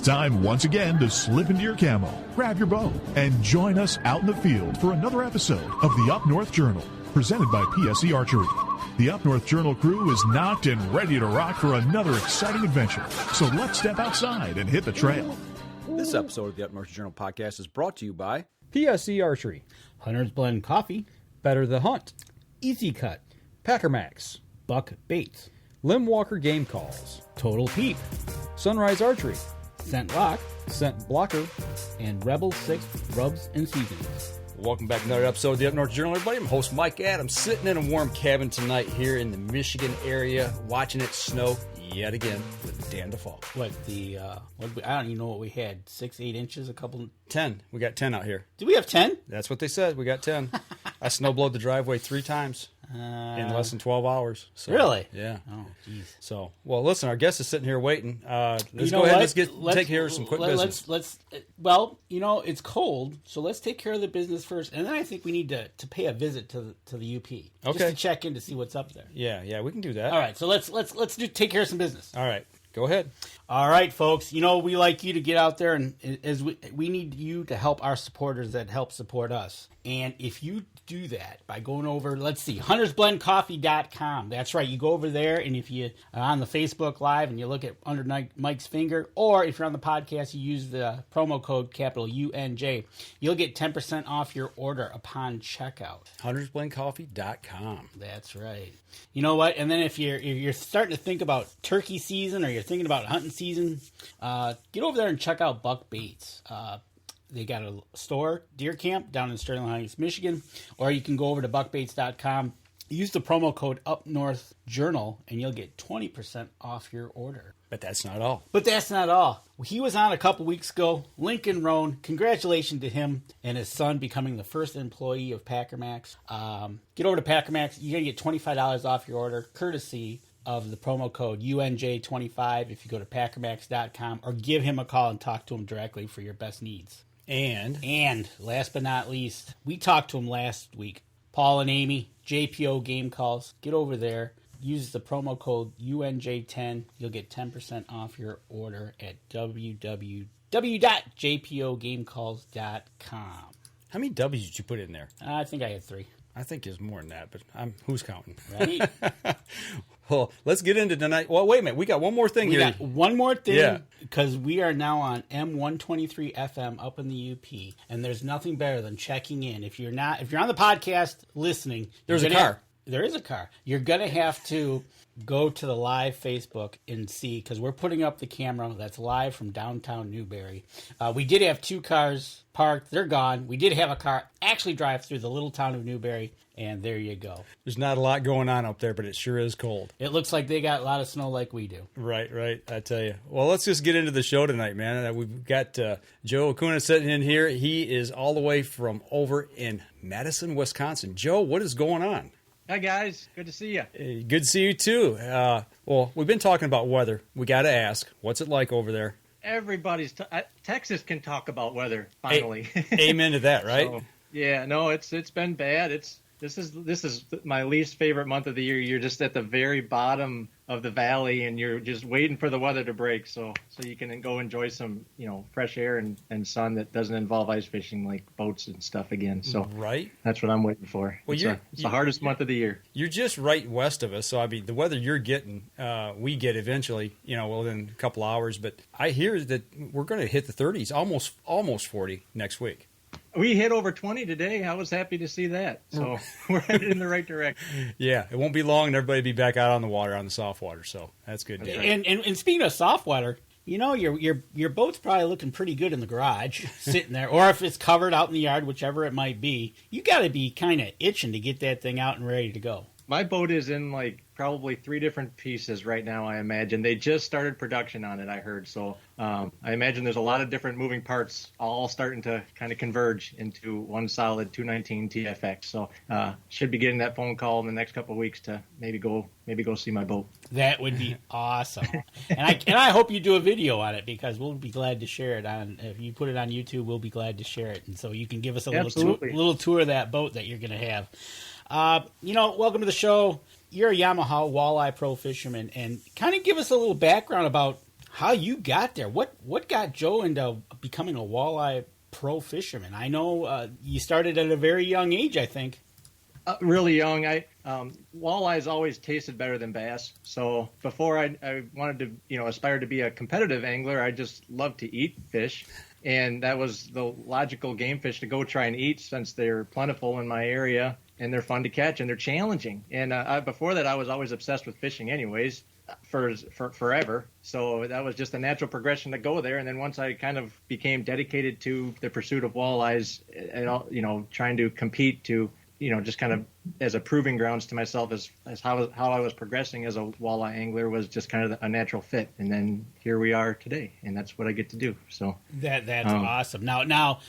time once again to slip into your camo, grab your bow, and join us out in the field for another episode of the Up North Journal, presented by PSE Archery. The Up North Journal crew is knocked and ready to rock for another exciting adventure. So let's step outside and hit the trail. This episode of the Up North Journal podcast is brought to you by PSE Archery, Hunter's Blend Coffee, Better the Hunt, Easy Cut, Packer Max, Buck Baits, Limb Walker Game Calls, Total Peep, Sunrise Archery, Scent Lock, Scent Blocker, and Rebel 6 Rubs and Seasonings. Welcome back to another episode of the Up North Journal, everybody. I'm host Mike Adams, sitting in a warm cabin tonight here in the Michigan area, watching it snow yet again with Dan DeFall. I don't even know what we had, 6-8 inches, 10. We got 10 out here. Did we have 10? That's what they said. We got 10. I snowblowed the driveway 3 times in less than 12 hours. So, really? Yeah. Oh, jeez. So, well, listen, our guest is sitting here waiting. Let's You go know ahead. what? Let's take care of some quick business. It's cold, so let's take care of the business first, and then I think we need to pay a visit to the UP. Just to check in to see what's up there. Yeah, we can do that. All right, so let's take care of some business. All right, go ahead. All right, folks. We like you to get out there, and as we need you to help our supporters that help support us. And if you do that by going over, let's see, huntersblendcoffee.com. That's right. You go over there, and if you are on the Facebook Live and you look at under Mike's finger, or if you're on the podcast, you use the promo code capital UNJ, you'll get 10% off your order upon checkout. huntersblendcoffee.com. That's right. You know what? And then if you're starting to think about turkey season, or you're thinking about hunting season, get over there and check out Buck Baits. They got a store, Deer Camp, down in Sterling Heights, Michigan, or you can go over to buckbaits.com. Use the promo code UpNorthJournal, and you'll get 20% off your order. But that's not all. He was on a couple weeks ago. Lincoln Roan, congratulations to him and his son becoming the first employee of Packer Max. Get over to Packer Max. You're going to get $25 off your order, courtesy of the promo code UNJ25 if you go to packermax.com, or give him a call and talk to him directly for your best needs. And last but not least, we talked to him last week. Paul and Amy, JPO Game Calls. Get over there. Use the promo code UNJ10. You'll get 10% off your order at www.jpogamecalls.com. How many W's did you put in there? I think I had 3. I think there's more than that, but who's counting? Right? Well, let's get into tonight. Well, wait a minute. We got one more thing here. We got one more thing, because we are now on M123 FM up in the UP, and there's nothing better than checking in. If you're on the podcast listening, there's a car. There is a car. You're going to have to go to the live Facebook and see, because we're putting up the camera that's live from downtown Newberry. We did have 2 cars parked. They're gone. We did have a car actually drive through the little town of Newberry, and there you go. There's not a lot going on up there, but it sure is cold. It looks like they got a lot of snow like we do. Right. I tell you. Well, let's just get into the show tonight, man. We've got Joe Okada sitting in here. He is all the way from over in Madison, Wisconsin. Joe, what is going on? Hi, guys. Good to see you. Good to see you, too. Well, we've been talking about weather. We got to ask, what's it like over there? Everybody's Texas can talk about weather, finally. Amen to that, right? So, yeah, no, it's been bad. This is my least favorite month of the year. You're just at the very bottom of the valley, and you're just waiting for the weather to break so you can go enjoy some fresh air and sun that doesn't involve ice fishing, like boats and stuff again. So right, that's what I'm waiting for. Well, it's the hardest month of the year. You're just right west of us, so I mean the weather you're getting, we get eventually, within a couple hours. But I hear that we're going to hit the 30s, almost 40 next week. We hit over 20 today. I was happy to see that. So we're headed in the right direction. Yeah, it won't be long, and everybody will be back out on the water, on the soft water. So that's good. That's right. And speaking of soft water, your boat's probably looking pretty good in the garage, sitting there, or if it's covered out in the yard, whichever it might be. You got to be kind of itching to get that thing out and ready to go. My boat is in probably 3 different pieces right now, I imagine. They just started production on it, I heard. So I imagine there's a lot of different moving parts all starting to kind of converge into one solid 219 TFX. So should be getting that phone call in the next couple of weeks to maybe go see my boat. That would be awesome. And I hope you do a video on it, because we'll be glad to share it if you put it on YouTube, we'll be glad to share it. And so you can give us a little tour of that boat that you're going to have. Welcome to the show. You're a Yamaha Walleye Pro Fisherman, and kind of give us a little background about how you got there. What got Joe into becoming a walleye pro fisherman? I know you started at a very young age, I think. Really young. Walleyes always tasted better than bass. So before I wanted to, aspire to be a competitive angler, I just loved to eat fish. And that was the logical game fish to go try and eat since they're plentiful in my area and they're fun to catch and they're challenging. And before that, I was always obsessed with fishing anyways for forever. So that was just a natural progression to go there. And then once I kind of became dedicated to the pursuit of walleyes and, trying to compete to, just kind of as a proving grounds to myself as how I was progressing as a walleye angler was just kind of a natural fit. And then here we are today, and that's what I get to do. So that's awesome. Now,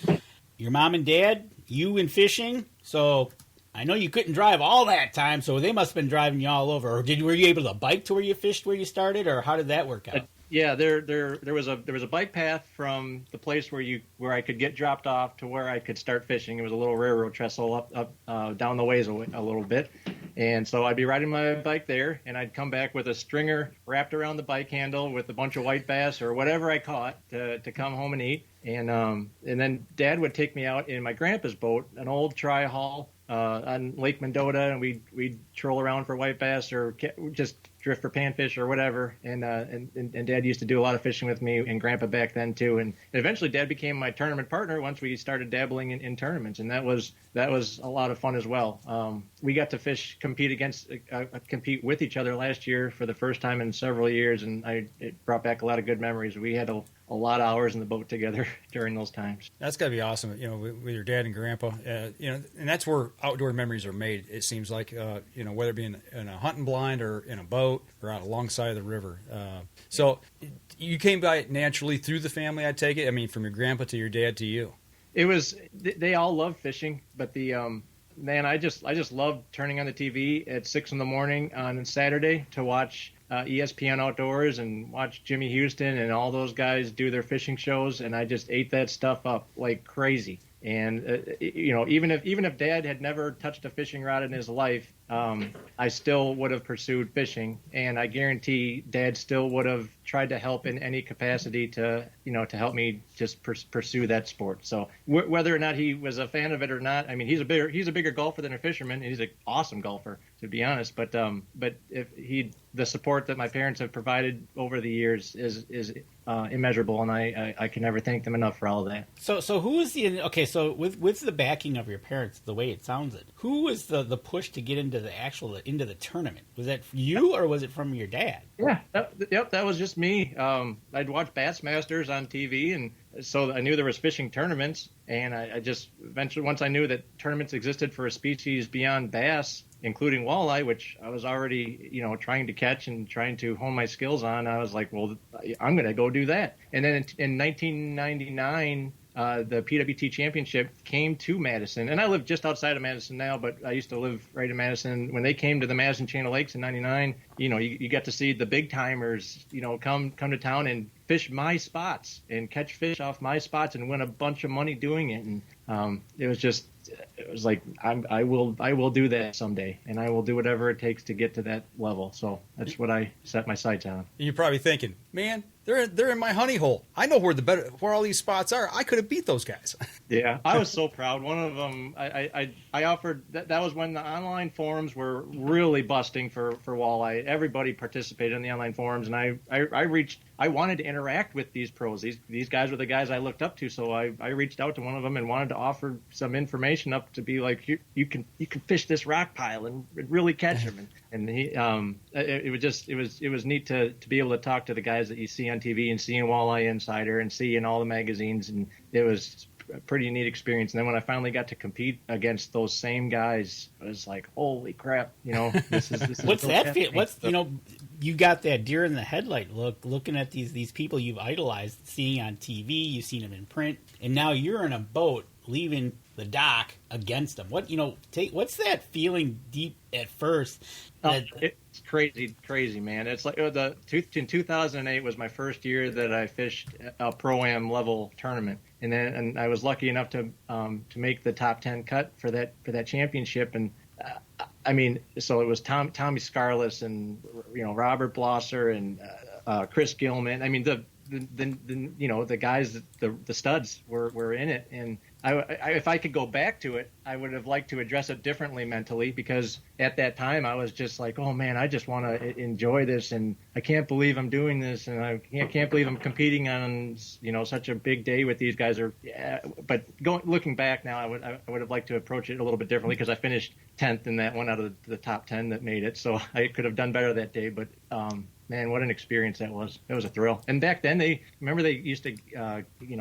your mom and dad, you in fishing, so I know you couldn't drive all that time, so they must have been driving you all over. Or were you able to bike to where you fished where you started, or how did that work out? Yeah, there was a bike path from the place where I could get dropped off to where I could start fishing. It was a little railroad trestle up down the ways a little bit, and so I'd be riding my bike there, and I'd come back with a stringer wrapped around the bike handle with a bunch of white bass or whatever I caught to come home and eat. And then Dad would take me out in my grandpa's boat, an old tri-haul on Lake Mendota, and we'd troll around for white bass or just drift for panfish or whatever. And Dad used to do a lot of fishing with me and Grandpa back then too. And eventually Dad became my tournament partner once we started dabbling in tournaments, and that was a lot of fun as well. We got to compete with each other last year for the first time in several years, and it brought back a lot of good memories. We had a lot of hours in the boat together during those times. That's got to be awesome, with your dad and grandpa, and that's where outdoor memories are made, it seems like, whether it be in a hunting blind or in a boat or out alongside the river. So you came by it naturally through the family, I take it? I mean, from your grandpa to your dad to you. It was, they all loved fishing, but man, I just loved turning on the TV at 6 a.m. on Saturday to watch ESPN Outdoors and watch Jimmy Houston and all those guys do their fishing shows, and I just ate that stuff up like crazy. And even if Dad had never touched a fishing rod in his life, I still would have pursued fishing, and I guarantee Dad still would have tried to help in any capacity to help me just pursue that sport. So whether or not he was a fan of it or not, I mean, he's a bigger golfer than a fisherman. He's an awesome golfer, to be honest. But if the support that my parents have provided over the years is immeasurable, and I can never thank them enough for all of that. So who was so with the backing of your parents, the way it sounds it, who was the push to get into the tournament? Was that you or was it from your dad? Yeah, that was just me. I'd watch Bassmasters on TV, and so I knew there was fishing tournaments, and I just eventually, once I knew that tournaments existed for a species beyond bass, including walleye, which I was already, trying to catch and trying to hone my skills on, I was like, well, I'm going to go do that. And then in 1999, the PWT Championship came to Madison, and I live just outside of Madison now, but I used to live right in Madison. When they came to the Madison Chain of Lakes in '99, you got to see the big timers, come to town and fish my spots and catch fish off my spots and win a bunch of money doing it. And it was like I will do that someday, and I will do whatever it takes to get to that level. So that's what I set my sights on. You're probably thinking, man, they're in my honey hole. I know where all these spots are. I could have beat those guys. Yeah, I was so proud. One of them, I offered. That was when the online forums were really busting for walleye. Everybody participated in the online forums, and I wanted to interact with these pros. These guys were the guys I looked up to, so I reached out to one of them and wanted to offer some information up to be like, you can fish this rock pile and really catch them. And it was neat to be able to talk to the guys that you see on TV and see in Walleye Insider and see in all the magazines, and it was a pretty neat experience. And then when I finally got to compete against those same guys, I was like, holy crap, this is what's that feel? What's you got that deer in the headlight look, looking at these people you've idolized, seeing on TV, you've seen them in print, and now you're in a boat leaving the dock against them. What's that feeling deep at first? It's crazy, man. It's like in 2008 was my first year that I fished a Pro-Am level tournament, and I was lucky enough to make the top 10 cut for that championship. And so it was Tommy Scarless and Robert Blosser and Chris Gilman. I mean, the the guys, the studs were in it, and I, if I could go back to it, I would have liked to address it differently mentally, because at that time I was just like, oh man, I just want to enjoy this, and I can't believe I'm doing this, and I can't believe I'm competing on such a big day with these guys. But looking back now, I would have liked to approach it a little bit differently, because I finished 10th in that one out of the top 10 that made it, so I could have done better that day. But man, what an experience that was. It was a thrill. And back then, they used to,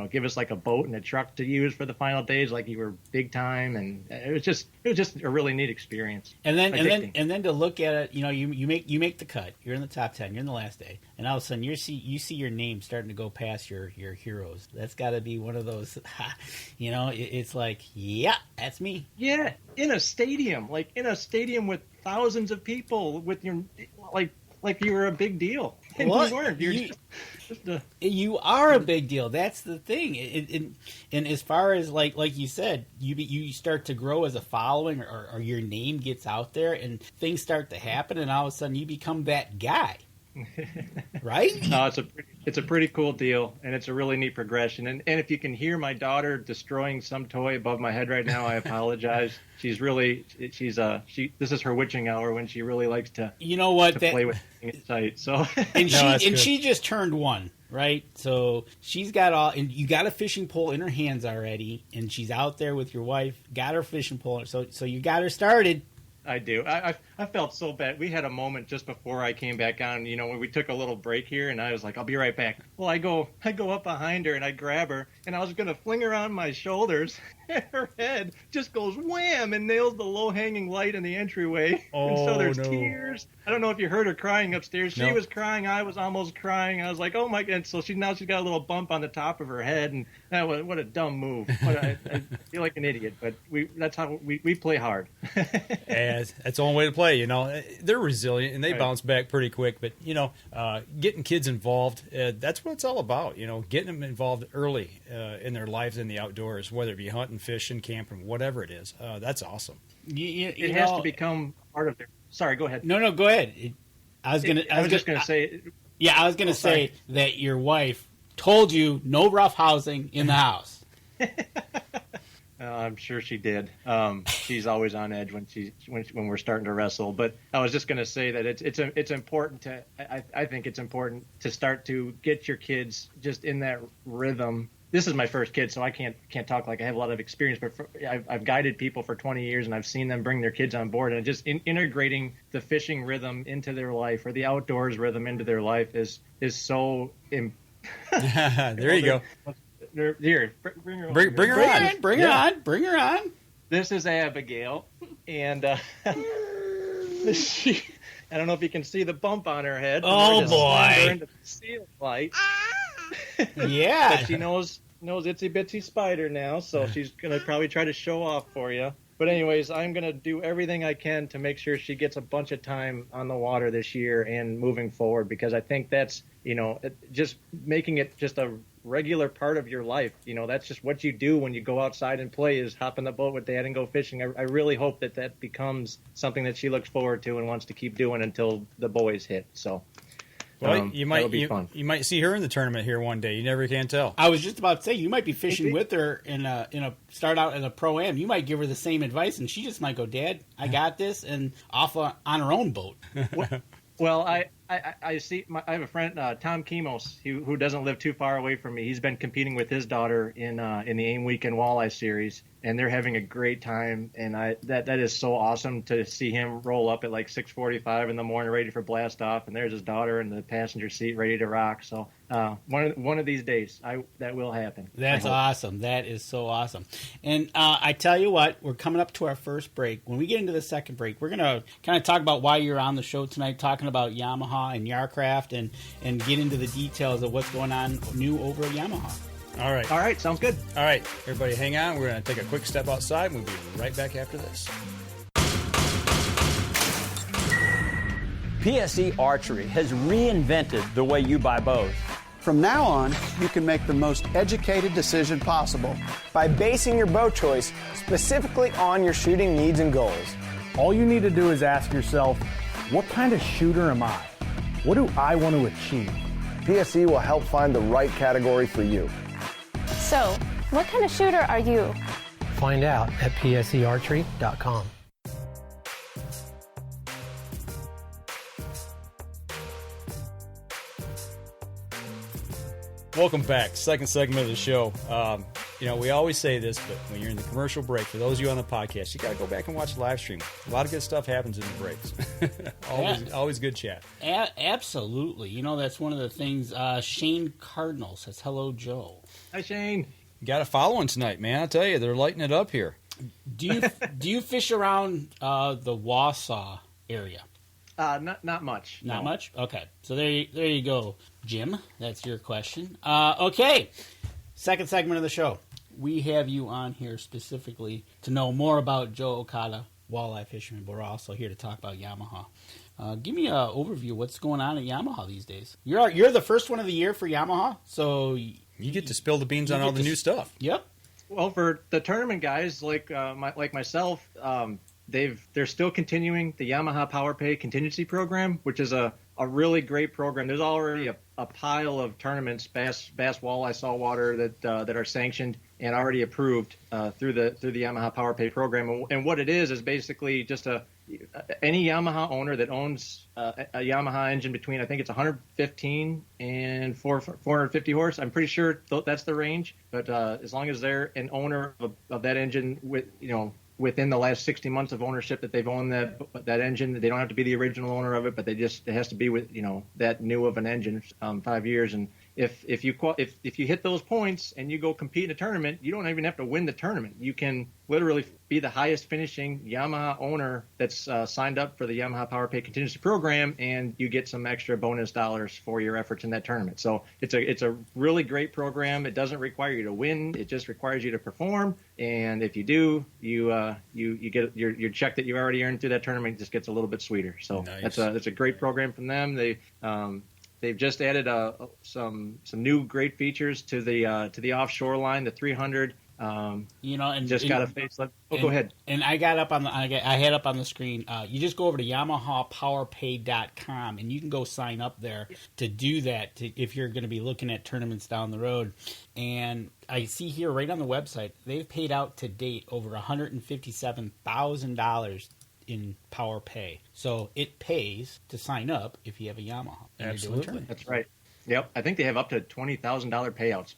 give us like a boat and a truck to use for the final days, like you were big time. And it was just a really neat experience. And then to look at it, you make the cut. You're in the top 10. You're in the last day. And all of a sudden, you see your name starting to go past your heroes. That's got to be one of those, it's like, yeah, that's me. Yeah, in a stadium with thousands of people, with your, like you were a big deal. And you weren't. You are a big deal. That's the thing. And as far as like you said, you start to grow as a following, or your name gets out there, and things start to happen, and all of a sudden you become that guy. Right? No, it's a pretty cool deal, and it's a really neat progression. And if you can hear my daughter destroying some toy above my head right now, I apologize. This is her witching hour, when she really likes to play with things tight. So she just turned 1, right? So she's got and you got a fishing pole in her hands already, and she's out there with your wife, got her fishing pole. So you got her started. I do. I felt so bad. We had a moment just before I came back on, when we took a little break here, and I was like, I'll be right back. Well, I go up behind her, and I grab her, and I was going to fling her on my shoulders, and her head just goes wham and nails the low-hanging light in the entryway. Oh, and so there's tears. I don't know if you heard her crying upstairs. She was crying. I was almost crying. I was like, oh my God. So she's got a little bump on the top of her head, and what a dumb move. I feel like an idiot, but that's how we play hard. Yeah, that's the only way to play, They're resilient, and they bounce back pretty quick. But, getting kids involved, that's what it's all about, getting them involved early in their lives in the outdoors, whether it be hunting, fishing, camping, whatever it is. That's awesome. It has to become part of their... Sorry, go ahead. No, go ahead. I was just going to say... Yeah, I was going to say that your wife told you no rough housing in the house. I'm sure she did. She's always on edge when we're starting to wrestle. But I was just going to say that it's important to. I think it's important to start to get your kids just in that rhythm. This is my first kid, so I can't talk like I have a lot of experience. But I've guided people for 20 years, and I've seen them bring their kids on board. And just integrating the fishing rhythm into their life, or the outdoors rhythm into their life, is so. There you go. Here, bring her on. Bring her on. This is Abigail, and she. I don't know if you can see the bump on her head. Oh boy! Her into the ceiling light. Yeah. But she knows itsy bitsy spider now, so she's gonna probably try to show off for you. But anyways, I'm gonna do everything I can to make sure she gets a bunch of time on the water this year and moving forward, because I think that's just making it just a regular part of your life. That's just what you do when you go outside and play, is hop in the boat with Dad and go fishing. I really hope that becomes something that she looks forward to and wants to keep doing until the boys hit. So, well, you might see her in the tournament here one day. You never can tell. I was just about to say, you might be fishing with her in a start out in a Pro-Am. You might give her the same advice, and she just might go, Dad, I got this, and off on her own boat. Well, I see. I have a friend, Tom Kimos, who doesn't live too far away from me. He's been competing with his daughter in the AIM Weekend Walleye Series, and they're having a great time. And that is so awesome to see him roll up at like 6:45 in the morning, ready for blast off, and there's his daughter in the passenger seat, ready to rock. So one of these days, that will happen. That's awesome. That is so awesome. And I tell you what, we're coming up to our first break. When we get into the second break, we're gonna kind of talk about why you're on the show tonight, talking about Yamaha and Yarcraft, and get into the details of what's going on new over at Yamaha. All right, sounds good. All right, everybody hang on. We're going to take a quick step outside, and we'll be right back after this. PSE Archery has reinvented the way you buy bows. From now on, you can make the most educated decision possible by basing your bow choice specifically on your shooting needs and goals. All you need to do is ask yourself, what kind of shooter am I? What do I want to achieve? PSE will help find the right category for you. So, what kind of shooter are you? Find out at psearchery.com. Welcome back. Second segment of the show. We always say this, but when you're in the commercial break, for those of you on the podcast, you got to go back and watch the live stream. A lot of good stuff happens in the breaks. always good chat. Absolutely. That's one of the things. Shane Cardinal says, hello, Joe. Hi, Shane. Got a following tonight, man. I tell you, they're lighting it up here. Do you fish around the Wausau area? Not much. Not much? Okay. So there you go, Jim. That's your question. Okay. Second segment of the show. We have you on here specifically to know more about Joe Okada, walleye fisherman, but we're also here to talk about Yamaha. Give me an overview of what's going on at Yamaha these days. You're the first one of the year for Yamaha, so you get to spill the beans on all the new stuff. Yep. Well, for the tournament guys like myself, they're still continuing the Yamaha Power Pay contingency program, which is a really great program. There's already a pile of tournaments, bass, walleye, saltwater that are sanctioned and already approved through the Yamaha Power Pay program. And what it is basically just any Yamaha owner that owns a Yamaha engine between, I think it's 115 and 450 horse. I'm pretty sure that's the range. But as long as they're an owner of that engine within the last 60 months of ownership that they've owned that engine, they don't have to be the original owner of it, but it has to be with that new of an engine, 5 years. And if you hit those points and you go compete in a tournament, you don't even have to win the tournament. You can literally be the highest finishing Yamaha owner that's signed up for the Yamaha Power Pay contingency program, and you get some extra bonus dollars for your efforts in that tournament. So it's a really great program. It doesn't require you to win; it just requires you to perform. And if you do, you get your check that you already earned through that tournament just gets a little bit sweeter. So nice. That's a great program from them. They've just added some new great features to the offshore line, the 300. And just got a facelift. Go ahead. And I had up on the screen. You just go over to YamahaPowerPay.com and you can go sign up there to do that. If you're going to be looking at tournaments down the road, and I see here right on the website they've paid out to date over $157,000 in Power Pay. So it pays to sign up if you have a Yamaha. Absolutely. That's right. Yep, I think they have up to $20,000 payouts,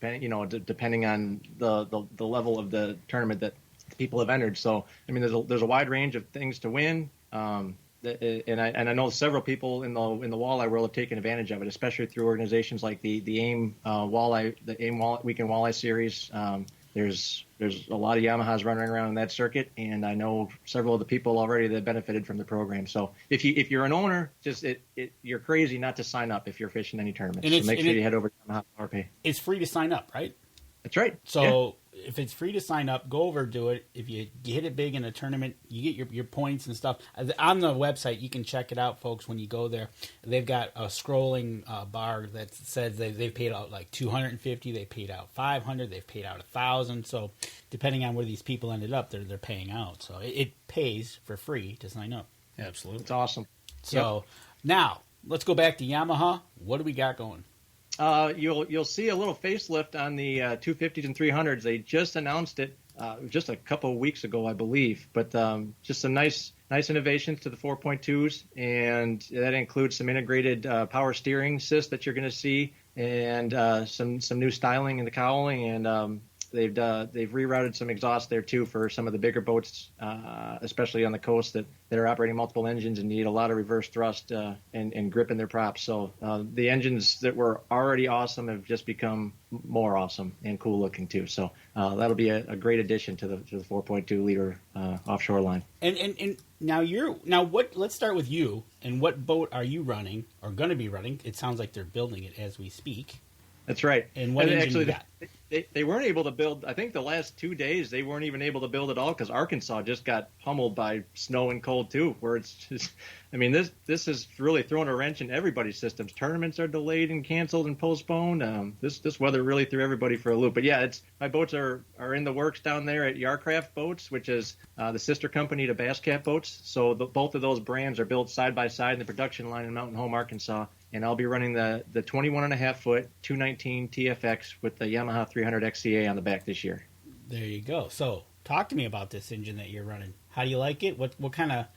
depending on the level of the tournament that people have entered. So, I mean, there's a wide range of things to win, and I know several people in the walleye world have taken advantage of it, especially through organizations like the AIM Weekend Walleye Series. There's a lot of Yamahas running around in that circuit, and I know several of the people already that benefited from the program. So if you're an owner, you're crazy not to sign up if you're fishing any tournaments. So make sure you head over to Yamaha Power Pay. It's free to sign up, right? That's right. So if it's free to sign up, go over, do it. If you hit it big in a tournament, you get your points and stuff. On the website, you can check it out, folks, when you go there. They've got a scrolling bar that says they've paid out like $250, they paid out $500, they've paid out $1,000. So depending on where these people ended up, they're paying out. So it pays for free to sign up. Absolutely. It's awesome. So now, let's go back to Yamaha. What do we got going? You'll see a little facelift on the 250s and 300s. They just announced it just a couple of weeks ago, I believe. But just some nice innovations to the 4.2s, and that includes some integrated power steering assist that you're going to see, and some new styling in the cowling, and they've rerouted some exhaust there too for some of the bigger boats, especially on the coast that are operating multiple engines and need a lot of reverse thrust and grip in their props. So the engines that were already awesome have just become more awesome and cool looking too. So that'll be a great addition to the 4.2 liter offshore line. And now let's start with you. And what boat are you running or going to be running? It sounds like they're building it as we speak. That's right. And what engine actually, you got? They weren't able to build. I think the last 2 days they weren't even able to build at all because Arkansas just got pummeled by snow and cold too. Where it's just, I mean, this is really throwing a wrench in everybody's systems. Tournaments are delayed and canceled and postponed. This weather really threw everybody for a loop. But yeah, my boats are in the works down there at Yarcraft Boats, which is the sister company to Bass Cat Boats. So both of those brands are built side by side in the production line in Mountain Home, Arkansas. and I'll be running the 21.5 foot 219 TFX with the Yamaha 300 XCA on the back this year. There you go. So talk to me about this engine that you're running. How do you like it? What kind of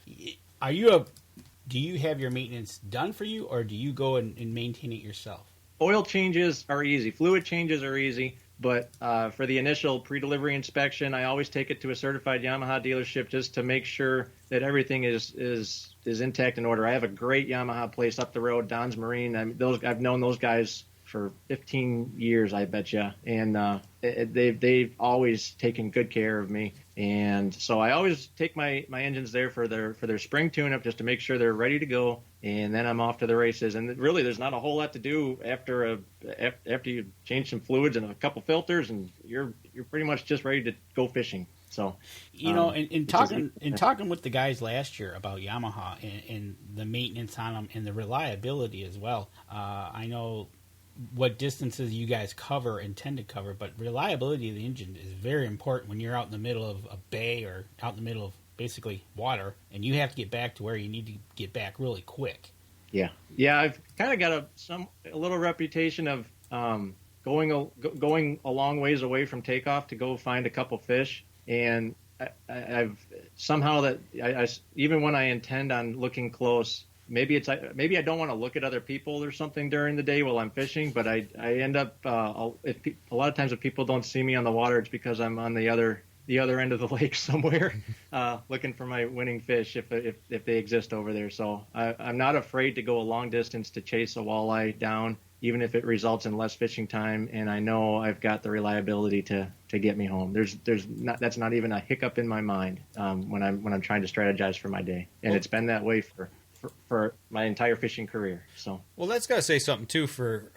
do you have your maintenance done for you, or do you go and maintain it yourself? Oil changes are easy. Fluid changes are easy. But for the initial pre-delivery inspection, I always take it to a certified Yamaha dealership just to make sure that everything is intact and in order. I have a great Yamaha place up the road, Don's Marine. I've known those guys for 15 years, I bet you, and they've always taken good care of me. And so I always take my engines there for their spring tune-up just to make sure they're ready to go, and then I'm off to the races. And really, there's not a whole lot to do after you change some fluids and a couple filters, and you're pretty much just ready to go fishing. So in talking with the guys last year about Yamaha and the maintenance on them and the reliability as well, I know what distances you guys cover and tend to cover, but reliability of the engine is very important when you're out in the middle of a bay or out in the middle of basically water, and you have to get back to where you need to get back really quick. Yeah. I've kind of got a little reputation of going a long ways away from takeoff to go find a couple fish, and I've somehow that I even when I intend on looking close. Maybe I don't want to look at other people or something during the day while I'm fishing, but I end up a lot of times if people don't see me on the water, it's because I'm on the other end of the lake somewhere looking for my winning fish if they exist over there. So I'm not afraid to go a long distance to chase a walleye down, even if it results in less fishing time, and I know I've got the reliability to get me home. That's not even a hiccup in my mind when I'm trying to strategize for my day, and it's been that way for my entire fishing career. So that's got to say something too for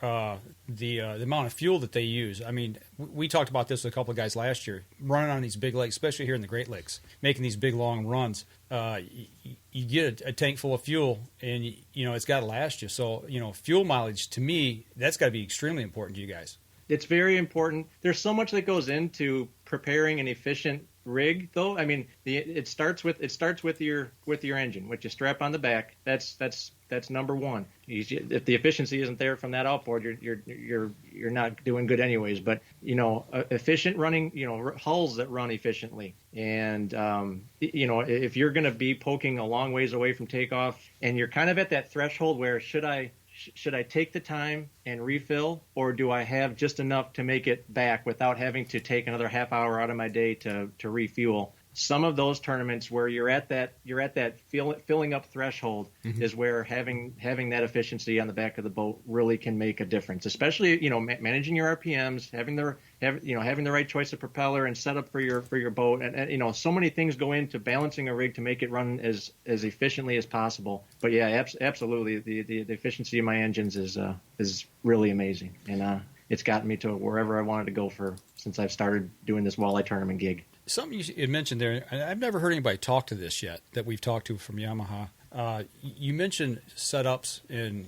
the amount of fuel that they use. I mean, we talked about this with a couple of guys last year, running on these big lakes, especially here in the Great Lakes, making these big long runs. You get a tank full of fuel, and it's got to last you. So fuel mileage, to me, that's got to be extremely important to you guys. It's very important. There's so much that goes into preparing an efficient rig, though. I mean, it starts with your engine, which you strap on the back. That's number one. If the efficiency isn't there from that outboard, you're not doing good anyways. But efficient running, hulls that run efficiently, and if you're going to be poking a long ways away from takeoff, and you're kind of at that threshold where should I take the time and refill, or do I have just enough to make it back without having to take another half hour out of my day to refuel? Some of those tournaments where you're at that filling up threshold is where having that efficiency on the back of the boat really can make a difference. Especially managing your RPMs, having the right choice of propeller and setup for your boat, and so many things go into balancing a rig to make it run as efficiently as possible. But yeah, absolutely, the efficiency of my engines is really amazing, and it's gotten me to wherever I wanted to go since I've started doing this walleye tournament gig. Something you mentioned there, and I've never heard anybody talk to this yet that we've talked to from Yamaha. You mentioned setups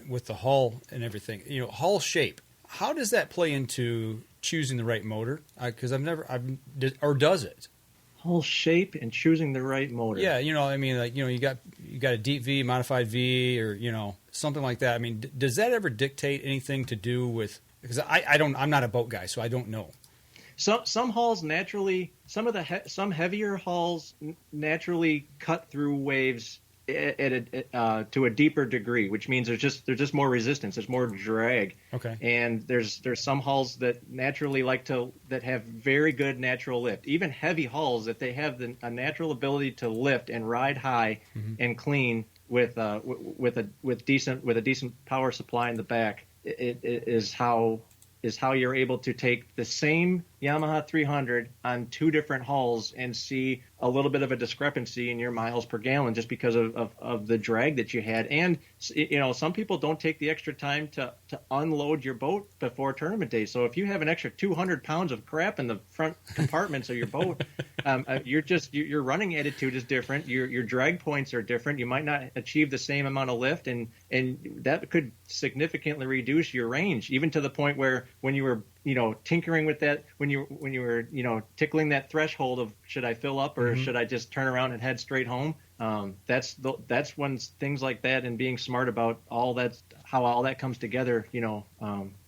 with the hull and everything. Hull shape. How does that play into choosing the right motor? Because or does it? Hull shape and choosing the right motor. Yeah, you got a deep V, modified V, or something like that. I mean, does that ever dictate anything to do with? Because I'm not a boat guy, so I don't know. Some hulls naturally, some heavier hulls naturally cut through waves to a deeper degree, which means there's just more resistance, there's more drag. Okay. And there's some hulls that naturally that have very good natural lift. Even heavy hulls that they have a natural ability to lift and ride high and clean with a decent power supply in the back. It is how you're able to take the same Yamaha 300 on two different hulls and see a little bit of a discrepancy in your miles per gallon just because of the drag that you had. And some people don't take the extra time to unload your boat before tournament day. So if you have an extra 200 pounds of crap in the front compartments of your boat, your running attitude is different. Your drag points are different. You might not achieve the same amount of lift, and that could significantly reduce your range, even to the point where when you were tinkering with that when you were tickling that threshold of should I fill up or should I just turn around and head straight home. That's when things like that and being smart about how all that comes together,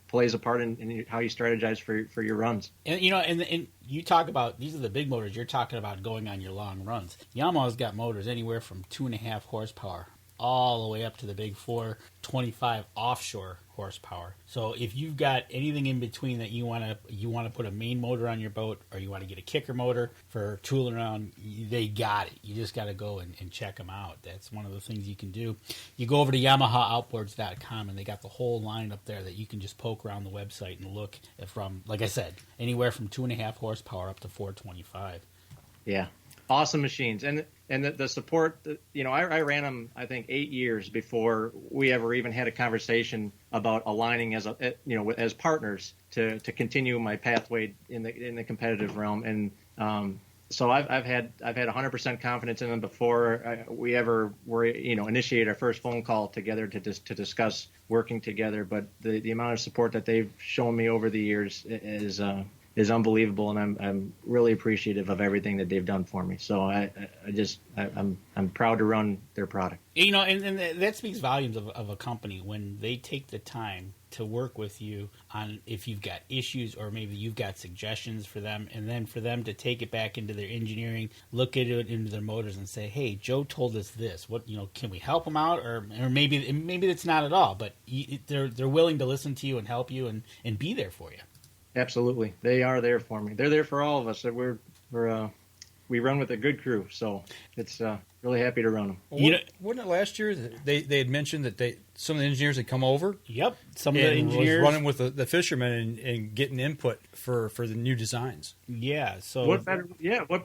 plays a part in how you strategize for your runs. And and you talk about these are the big motors. You're talking about going on your long runs. Yamaha's got motors anywhere from 2.5 horsepower all the way up to the big 425 offshore horsepower. So if you've got anything in between that you want to put a main motor on your boat, or you want to get a kicker motor for tooling around, they got it. You just got to go and check them out. That's one of the things you can do. You go over to YamahaOutboards.com and they got the whole line up there that you can just poke around the website and look from, like I said, anywhere from 2.5 horsepower up to 425. Yeah. Awesome machines, and the support. I ran them, I think, 8 years before we ever even had a conversation about aligning as partners to continue my pathway in the competitive realm. And so I've had 100% confidence in them before we ever were initiate our first phone call together to discuss working together. But the amount of support that they've shown me over the years is unbelievable, and I'm really appreciative of everything that they've done for me. So I'm proud to run their product. And that speaks volumes of a company when they take the time to work with you on if you've got issues or maybe you've got suggestions for them, and then for them to take it back into their engineering, look at it into their motors and say, hey, Joe told us this. What can we help them out? Or maybe it's not at all, but they're willing to listen to you and help you and be there for you. Absolutely. They are there for me. They're there for all of us. We run with a good crew, so it's really happy to run them. Well, wasn't it last year that they had mentioned that some of the engineers had come over? Yep. Some of the engineers was running with the fishermen and getting input for the new designs. Yeah. So what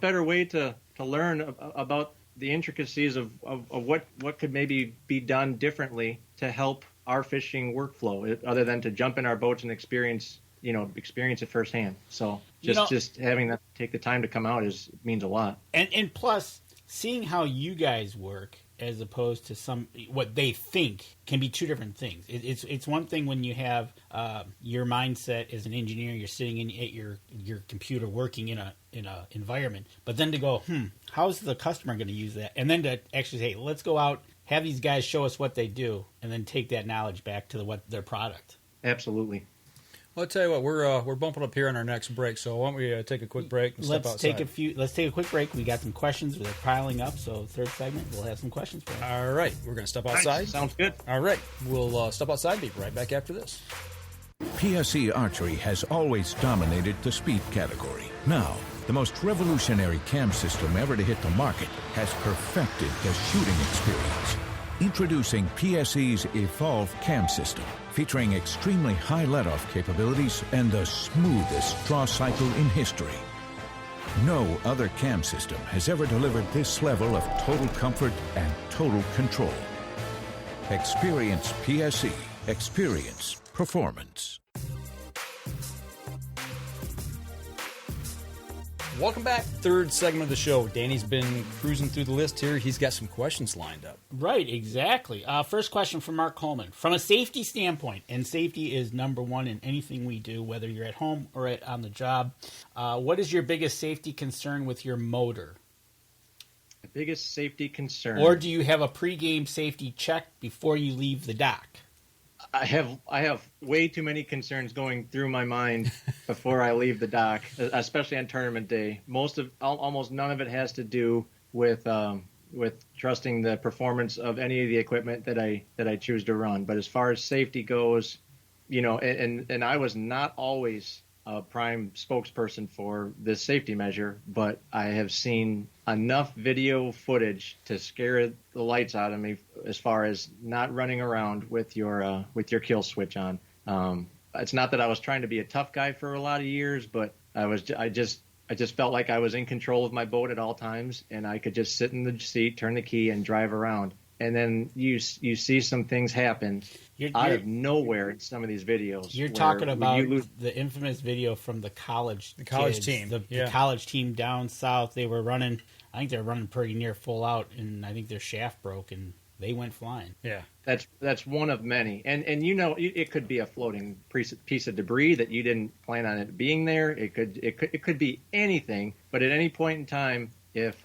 better way to learn about the intricacies of what could maybe be done differently to help our fishing workflow, other than to jump in our boats and experience it firsthand. So just having that take the time to come out means a lot. And plus, seeing how you guys work as opposed to what they think can be two different things. It's one thing when you have your mindset as an engineer, you're sitting at your computer working in a environment, but then to go, how's the customer going to use that? And then to actually say, let's go out, have these guys show us what they do, and then take that knowledge back to their product. Absolutely. Well, I'll tell you what, we're bumping up here on our next break, so why don't we take a quick break and step outside? Let's take a quick break. We got some questions. They're piling up, so third segment, we'll have some questions for you. All right, we're going to step outside. Nice. Sounds good. All right, we'll step outside and be right back after this. PSE Archery has always dominated the speed category. Now, the most revolutionary cam system ever to hit the market has perfected the shooting experience. Introducing PSE's Evolve Cam System, featuring extremely high let-off capabilities and the smoothest draw cycle in history. No other cam system has ever delivered this level of total comfort and total control. Experience PSE. Experience performance. Welcome back. Third segment of the show. Danny's been cruising through the list here. He's got some questions lined up. Right, exactly. First question from Mark Coleman. From a safety standpoint, and safety is number one in anything we do, whether you're at home or on the job, what is your biggest safety concern with your motor? The biggest safety concern. Or do you have a pregame safety check before you leave the dock? I have way too many concerns going through my mind before I leave the dock, especially on tournament day. Almost none of it has to do with trusting the performance of any of the equipment that I choose to run. But as far as safety goes, and I was not always a prime spokesperson for this safety measure, but I have seen enough video footage to scare the lights out of me as far as not running around with your kill switch on. It's not that I was trying to be a tough guy for a lot of years, but I just felt like I was in control of my boat at all times, and I could just sit in the seat, turn the key, and drive around. And then you see some things happen out of nowhere in some of these videos. You're talking about the infamous video from the college team. The college team down south. I think they were running pretty near full out, and I think their shaft broke, and they went flying. Yeah. That's one of many, and it could be a floating piece of debris that you didn't plan on it being there. It could be anything, but at any point in time, if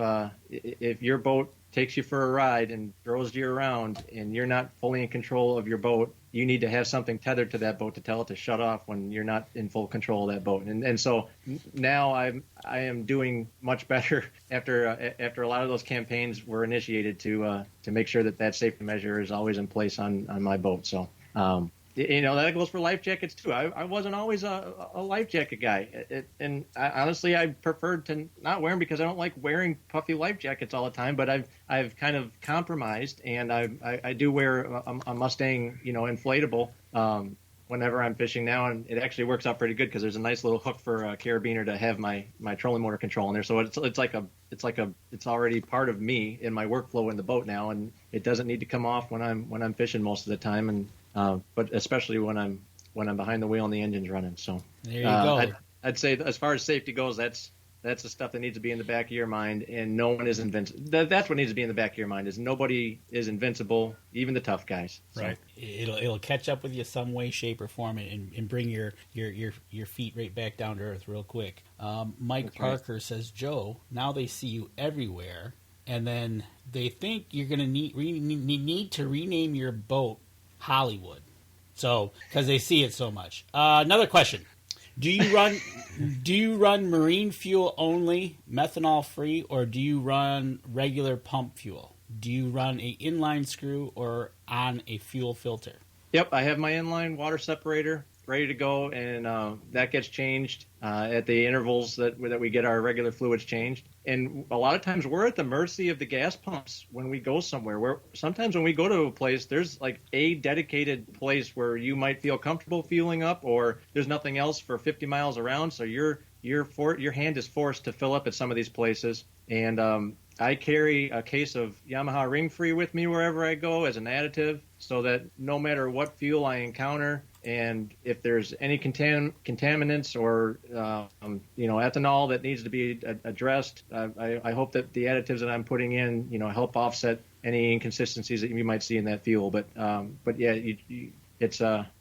your boat takes you for a ride and throws you around and you're not fully in control of your boat, you need to have something tethered to that boat to tell it to shut off when you're not in full control of that boat. And so now I am doing much better after a lot of those campaigns were initiated to make sure that safety measure is always in place on my boat. So that goes for life jackets too. I wasn't always a life jacket guy, honestly I preferred to not wear them because I don't like wearing puffy life jackets all the time. But I've kind of compromised, and I do wear a Mustang, inflatable whenever I'm fishing now, and it actually works out pretty good because there's a nice little hook for a carabiner to have my trolling motor control in there. So it's already part of me in my workflow in the boat now, and it doesn't need to come off when I'm fishing most of the time, and but especially when I'm behind the wheel and the engine's running. So there you go. I'd say as far as safety goes, that's the stuff that needs to be in the back of your mind, and no one is invincible. That's what needs to be in the back of your mind, is nobody is invincible, even the tough guys. So. Right. It'll catch up with you some way, shape, or form, and bring your feet right back down to earth real quick. Mike That's Parker says, Joe, now they see you everywhere, and then they think you're going to need to rename your boat Hollywood. So, because they see it so much. Another question. Do you run marine fuel only, methanol free, or do you run regular pump fuel? Do you run a inline screw or on a fuel filter? Yep, I have my inline water separator ready to go, and that gets changed at the intervals that we get our regular fluids changed. And a lot of times we're at the mercy of the gas pumps when we go somewhere. Sometimes when we go to a place, there's like a dedicated place where you might feel comfortable fueling up, or there's nothing else for 50 miles around, so your hand is forced to fill up at some of these places. And I carry a case of Yamaha Ring Free with me wherever I go as an additive, so that no matter what fuel I encounter, and if there's any contaminants or ethanol that needs to be addressed, I hope that the additives that I'm putting in, help offset any inconsistencies that you might see in that fuel. But yeah, you're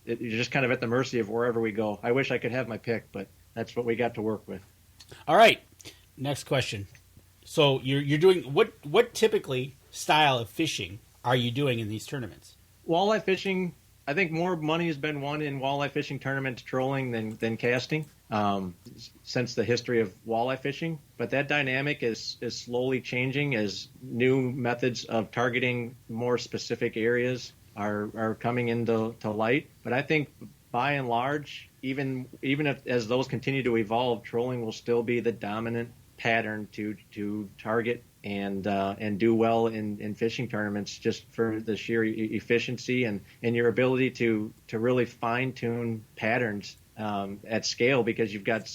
just kind of at the mercy of wherever we go. I wish I could have my pick, but that's what we got to work with. All right, next question. So you're doing what typically style of fishing are you doing in these tournaments? Walleye fishing. I think more money has been won in walleye fishing tournaments trolling than casting since the history of walleye fishing. But that dynamic is slowly changing as new methods of targeting more specific areas are coming into light. But I think by and large, even as those continue to evolve, trolling will still be the dominant pattern to target and do well in fishing tournaments, just for the sheer efficiency and your ability to really fine tune patterns at scale, because you've got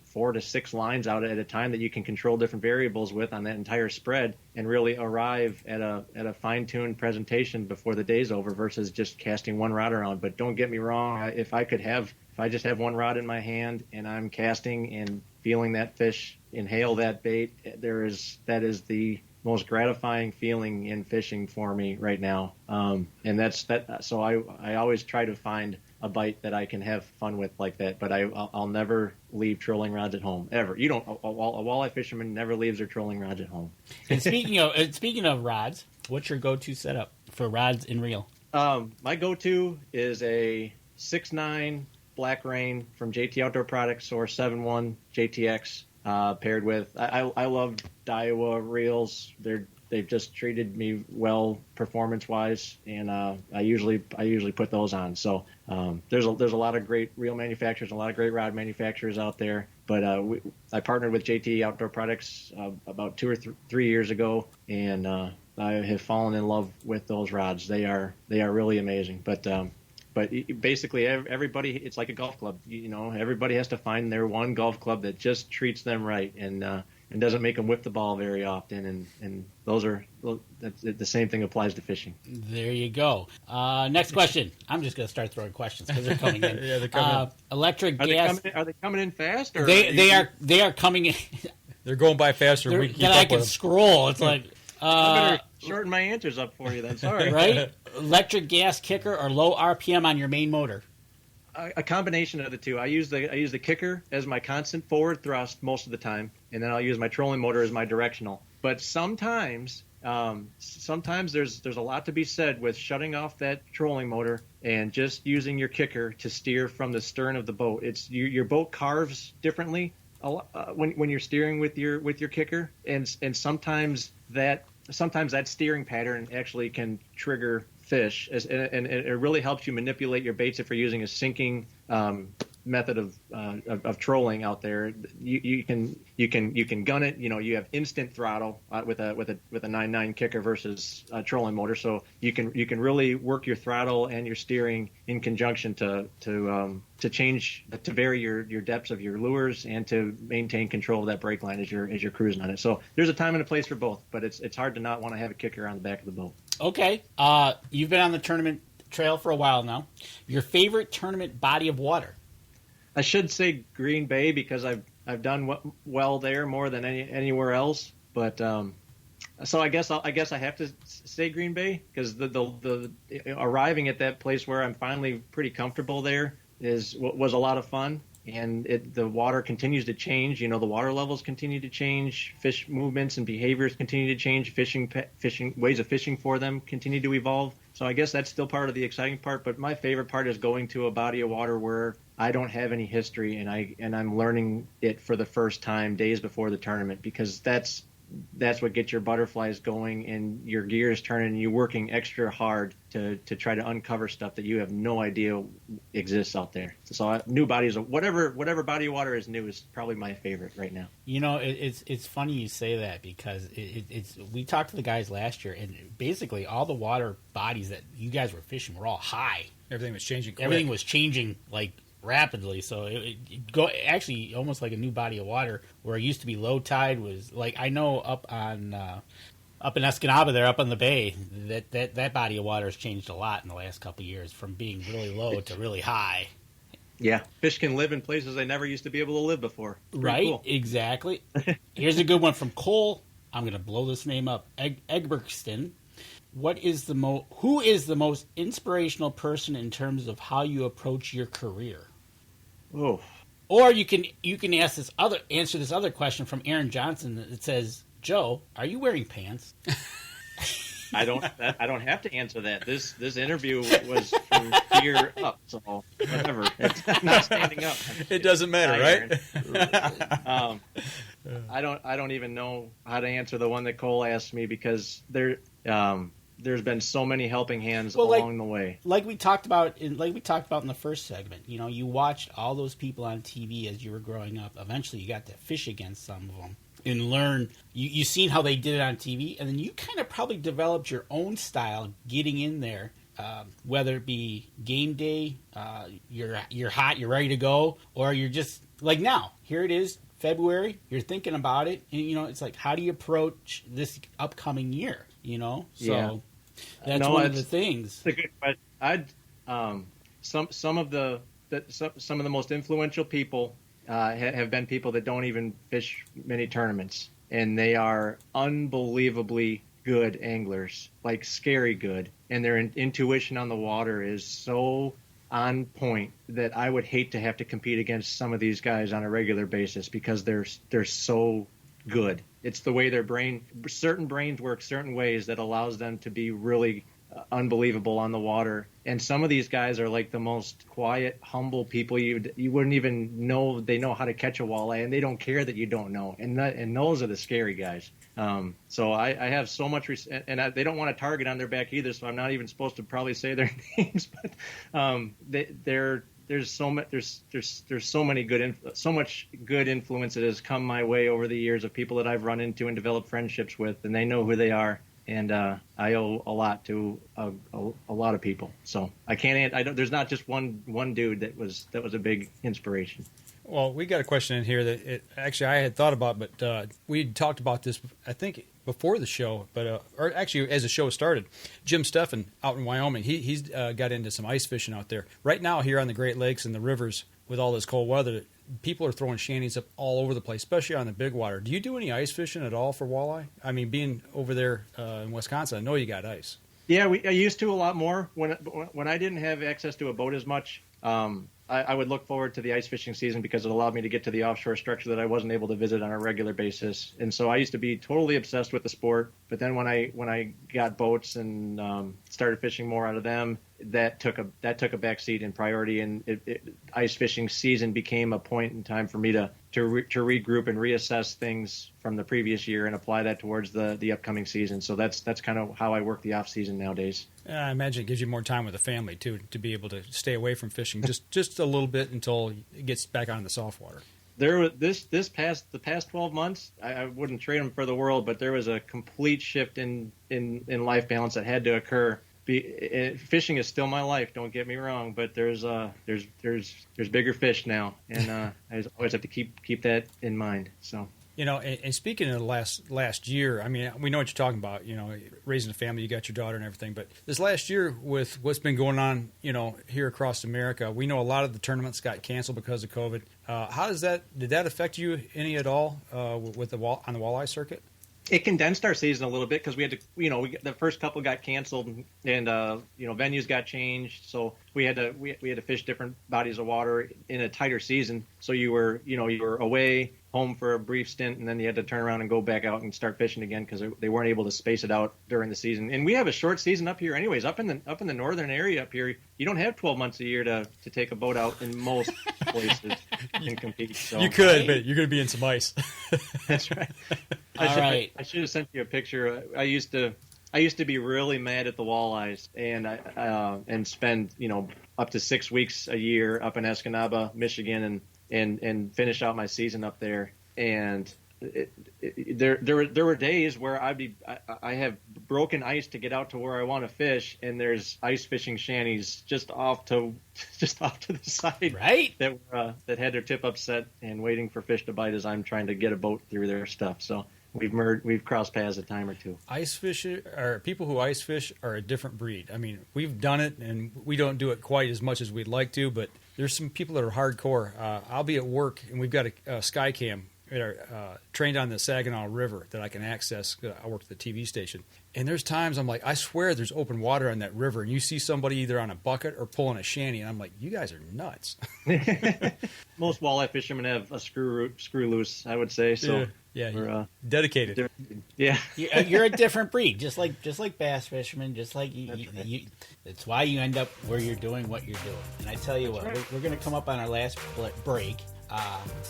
4 to 6 lines out at a time that you can control different variables with on that entire spread, and really arrive at a fine tuned presentation before the day's over, versus just casting one rod around. But don't get me wrong, if I just have one rod in my hand and I'm casting and feeling that fish inhale that bait, that is the most gratifying feeling in fishing for me right now. And that's that. So I always try to find a bite that I can have fun with like that. But I'll never leave trolling rods at home, ever. A walleye fisherman never leaves their trolling rods at home. And speaking of rods, what's your go-to setup for rods and reel? My go-to is a 6.9 Black Rain from JT Outdoor Products, or 7.1 JTX. Paired with, I love Daiwa reels. They've just treated me well performance-wise, and I usually put those on. So there's a lot of great reel manufacturers, and a lot of great rod manufacturers out there. But I partnered with JT Outdoor Products about 2 or 3 years ago, and I have fallen in love with those rods. They are really amazing. But basically, everybody, it's like a golf club. Everybody has to find their one golf club that just treats them right and doesn't make them whip the ball very often. And the same thing applies to fishing. There you go. Next question. I'm just going to start throwing questions because they're coming in. Yeah, they're coming in. Electric gas. Are they coming in fast? Or they are coming in. They're going by faster. I can scroll. It's like. shorten my answers up for you then. Sorry. Right? Electric gas kicker or low RPM on your main motor? A combination of the two. I use the kicker as my constant forward thrust most of the time, and then I'll use my trolling motor as my directional. But sometimes there's a lot to be said with shutting off that trolling motor and just using your kicker to steer from the stern of the boat. It's your boat carves differently when you're steering with your kicker, and sometimes that steering pattern actually can trigger fish, and it really helps you manipulate your baits if you're using a sinking method of trolling out there. You can gun it. You have instant throttle with a 9.9 kicker versus a trolling motor, so you can really work your throttle and your steering in conjunction to vary your depths of your lures and to maintain control of that brake line as you're cruising on it. So there's a time and a place for both, but it's hard to not want to have a kicker on the back of the boat. Okay, you've been on the tournament trail for a while now. Your favorite tournament body of water? I should say Green Bay because I've done well there more than anywhere else. But so I guess I have to say Green Bay because the arriving at that place where I'm finally pretty comfortable there was a lot of fun. And the water continues to change. The water levels continue to change. Fish movements and behaviors continue to change. Fishing ways of fishing for them continue to evolve. So I guess that's still part of the exciting part. But my favorite part is going to a body of water where I don't have any history and I'm learning it for the first time days before the tournament, because that's what gets your butterflies going and your gears turning and you're working extra hard to try to uncover stuff that you have no idea exists out there. So new bodies of whatever body of water is new is probably my favorite right now. It's funny you say that because we talked to the guys last year and basically all the water bodies that you guys were fishing were all high. Everything was changing quick. Everything was changing like rapidly, so it go actually almost like a new body of water where it used to be low tide was like I know up in Escanaba there up on the bay that body of water has changed a lot in the last couple of years from being really low to really high. Yeah, fish can live in places they never used to be able to live before. Right, cool. Exactly. Here's a good one from Cole. I'm going to blow this name up. Egbergston. Who is the most inspirational person in terms of how you approach your career? Oh. Or you can answer this other question from Aaron Johnson that says, Joe, are you wearing pants? I don't have to answer that. This interview was from here up, so whatever. It's not standing up. It doesn't matter, right? I don't even know how to answer the one that Cole asked me because there's been so many helping hands along the way. Like we talked about in the first segment. You watched all those people on TV as you were growing up. Eventually, you got to fish against some of them and learn. You seen how they did it on TV, and then you kind of probably developed your own style getting in there. Whether it be game day, you're hot, you're ready to go, or you're just like now. Here it is, February. You're thinking about it, and it's like, how do you approach this upcoming year? So that's one of the things. That's a good question. Some of the most influential people have been people that don't even fish many tournaments, and they are unbelievably good anglers, like scary good, and their intuition on the water is so on point that I would hate to have to compete against some of these guys on a regular basis because they're so good. It's the way certain brains work certain ways that allows them to be really unbelievable on the water. And some of these guys are like the most quiet, humble people you wouldn't even know they know how to catch a walleye, and they don't care that you don't know. And those are the scary guys. So I have so much they don't want a target on their back either, so I'm not even supposed to probably say their names. But there's so much good influence that has come my way over the years of people that I've run into and developed friendships with, and they know who they are. And I owe a lot to a lot of people. So I can't. There's not just one dude that was a big inspiration. Well, we got a question in here that actually I had thought about, but we talked about this, I think, before the show, but or actually as the show started. Jim Steffen out in Wyoming, he's got into some ice fishing out there. Right now here on the Great Lakes and the rivers with all this cold weather, people are throwing shanties up all over the place, especially on the big water. Do you do any ice fishing at all for walleye? I mean, being over there in Wisconsin, I know you got ice. Yeah, I used to a lot more when I didn't have access to a boat as much. I would look forward to the ice fishing season because it allowed me to get to the offshore structure that I wasn't able to visit on a regular basis. And so I used to be totally obsessed with the sport. But then when I got boats and started fishing more out of them, that took a backseat in priority. And ice fishing season became a point in time for me to regroup and reassess things from the previous year and apply that towards the upcoming season. So that's kind of how I work the off season nowadays. I imagine it gives you more time with the family too, to be able to stay away from fishing just a little bit until it gets back on the soft water. The past 12 months, I wouldn't trade them for the world, but there was a complete shift in life balance that had to occur. Fishing is still my life, don't get me wrong, but there's bigger fish now, and I always have to keep that in mind. So. You know, and speaking of the last year, I mean, we know what you're talking about, you know, raising a family, you got your daughter and everything, but this last year with what's been going on, you know, here across America, we know a lot of the tournaments got canceled because of COVID. Did that affect you any at all on the walleye circuit? It condensed our season a little bit because we had to, the first couple got canceled and venues got changed, so we had to fish different bodies of water in a tighter season. So you were away, home for a brief stint, and then you had to turn around and go back out and start fishing again because they weren't able to space it out during the season. And we have a short season up here, anyways. Up in the northern area up here, you don't have 12 months a year to take a boat out in most places and compete. So. You could, but you're going to be in some ice. That's right. I should have sent you a picture. I used to be really mad at the walleyes and spend up to 6 weeks a year up in Escanaba, Michigan, and finish out my season up there. And there were days where I have broken ice to get out to where I want to fish, and there's ice fishing shanties just off to the side, right? That had their tip upset and waiting for fish to bite as I'm trying to get a boat through their stuff. So. We've crossed paths a time or two. Ice fish people who ice fish are a different breed. I mean, we've done it, and we don't do it quite as much as we'd like to. But there's some people that are hardcore. I'll be at work, and we've got a sky cam trained on the Saginaw River that I can access. I work at the TV station, and there's times I'm like, I swear there's open water on that river, and you see somebody either on a bucket or pulling a shanty, and I'm like, you guys are nuts. Most walleye fishermen have a screw loose, I would say. So. Yeah, we're dedicated. Yeah, you're a different breed, just like bass fishermen, just like you. That's why you end up where you're doing what you're doing. And I tell you we're going to come up on our last break.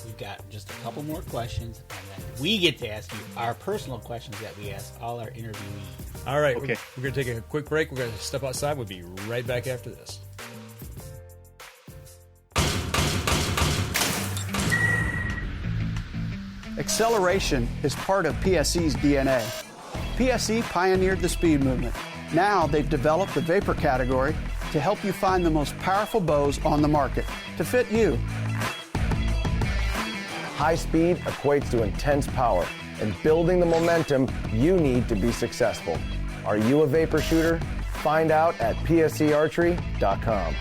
We've got just a couple more questions, and then we get to ask you our personal questions that we ask all our interviewees. All right, okay. We're going to take a quick break. We're going to step outside. We'll be right back after this. Acceleration is part of PSE's DNA. PSE pioneered the speed movement. Now they've developed the vapor category to help you find the most powerful bows on the market to fit you. High speed equates to intense power and building the momentum you need to be successful. Are you a vapor shooter? Find out at psearchery.com.